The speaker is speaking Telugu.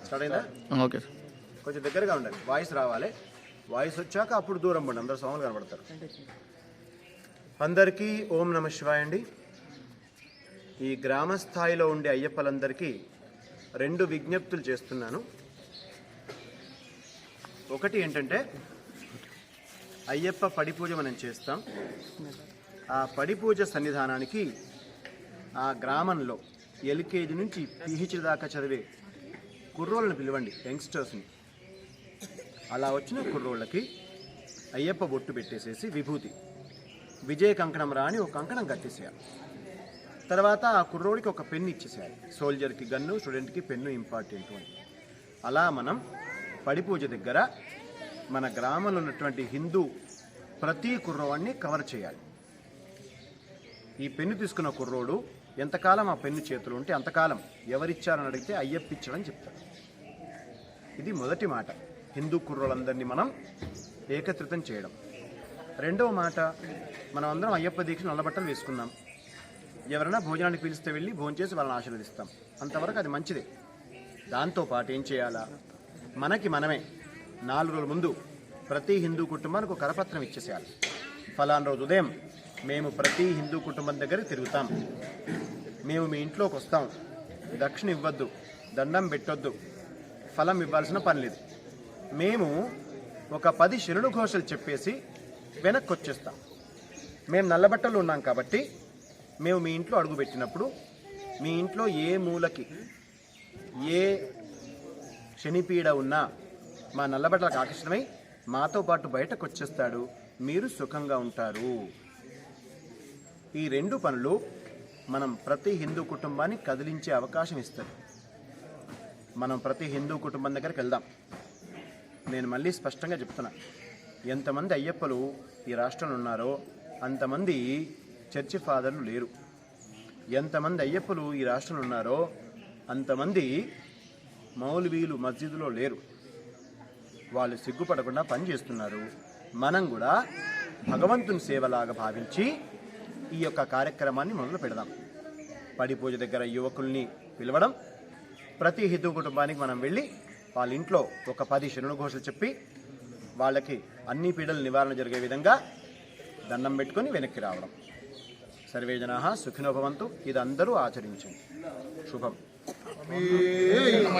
స్టార్ట్ అయిందా? ఓకే. కొంచెం దగ్గరగా ఉండాలి, వాయిస్ రావాలి. వాయిస్ వచ్చాక అప్పుడు దూరం పండి, అందరు స్వాములు కనబడతారు. అందరికీ ఓం నమ శివాయ అండి. ఈ గ్రామ స్థాయిలో ఉండే అయ్యప్పలందరికీ 2 విజ్ఞప్తులు చేస్తున్నాను. ఒకటి ఏంటంటే, అయ్యప్ప పడి పూజ మనం చేస్తాం. ఆ పడి పూజ సన్నిధానానికి ఆ గ్రామంలో ఎల్కేజీ నుంచి పిహెచ్డి దాకా చదివే కుర్రోళ్ళని పిలవండి, యంగ్స్టర్స్ని. అలా వచ్చిన కుర్రోళ్ళకి అయ్యప్ప బొట్టు పెట్టేసేసి విభూతి, విజయ కంకణం రాని ఒక కంకణం కట్టేసేయాలి. తర్వాత ఆ కుర్రోడికి ఒక పెన్ను ఇచ్చేసేయాలి. సోల్జర్కి గన్ను, స్టూడెంట్కి పెన్ను ఇంపార్టెంట్ అని. అలా మనం పడి పూజ దగ్గర మన గ్రామంలో ఉన్నటువంటి హిందూ ప్రతి కుర్రోవాడిని కవర్ చేయాలి. ఈ పెన్ను తీసుకున్న కుర్రోడు ఎంతకాలం ఆ పెన్ను చేతులు ఉంటే అంతకాలం ఎవరిచ్చారని అడిగితే అయ్యప్ప ఇచ్చాడని చెప్తాడు. ఇది మొదటి మాట, హిందూ కుర్రోళ్ళందరినీ మనం ఏకత్రితం చేయడం. రెండవ మాట, మనం అందరం అయ్యప్ప దీక్ష నల్లబట్టలు వేసుకుందాం. ఎవరైనా భోజనానికి పిలిస్తే వెళ్ళి భోజనం చేసి వాళ్ళని ఆశీర్వదిస్తాం. అంతవరకు అది మంచిదే. దాంతోపాటు ఏం చేయాలా, మనకి మనమే 4 రోజుల ముందు ప్రతి హిందూ కుటుంబానికి ఒక కరపత్రం ఇచ్చేసేయాలి. ఫలానా రోజు ఉదయం మేము ప్రతి హిందూ కుటుంబం దగ్గర తిరుగుతాం, మేము మీ ఇంట్లోకి వస్తాం, దక్షిణ ఇవ్వద్దు, దండం పెట్టొద్దు, ఫలం ఇవ్వాల్సిన పని లేదు, మేము ఒక 10 శరణు ఘోషలు చెప్పేసి వెనక్కి వచ్చేస్తాం. మేము నల్లబట్టలు ఉన్నాం కాబట్టి మేము మీ ఇంట్లో అడుగుపెట్టినప్పుడు మీ ఇంట్లో ఏ మూలకి ఏ శనిపీడ ఉన్నా మా నల్లబట్టలకు ఆకర్షణమై మాతో పాటు బయటకు వచ్చేస్తాడు, మీరు సుఖంగా ఉంటారు. ఈ 2 పనులు మనం ప్రతి హిందూ కుటుంబాన్ని కదిలించే అవకాశం ఇస్తుంది. మనం ప్రతి హిందూ కుటుంబం దగ్గరికి వెళ్దాం. నేను మళ్ళీ స్పష్టంగా చెప్తున్నా, ఎంతమంది అయ్యప్పలు ఈ రాష్ట్రంలో ఉన్నారో అంతమంది చర్చి ఫాదర్లు లేరు. ఎంతమంది అయ్యప్పలు ఈ రాష్ట్రంలో ఉన్నారో అంతమంది మౌలవీలు మస్జిద్లో లేరు. వాళ్ళు సిగ్గుపడకుండా పనిచేస్తున్నారు. మనం కూడా భగవంతుని సేవలాగా భావించి ఈ యొక్క కార్యక్రమాన్ని మొదలు పెడదాం. పడి పూజ దగ్గర యువకుల్ని పిలవడం, ప్రతి హిందూ కుటుంబానికి మనం వెళ్ళి వాళ్ళ ఇంట్లో ఒక 10 శరణు ఘోషలు చెప్పి వాళ్ళకి అన్ని పీడల నివారణ జరిగే విధంగా దండం పెట్టుకొని వెనక్కి రావడం. సర్వే జనాః సుఖినో భవంతు. ఇది అందరూ ఆచరించండి. శుభం.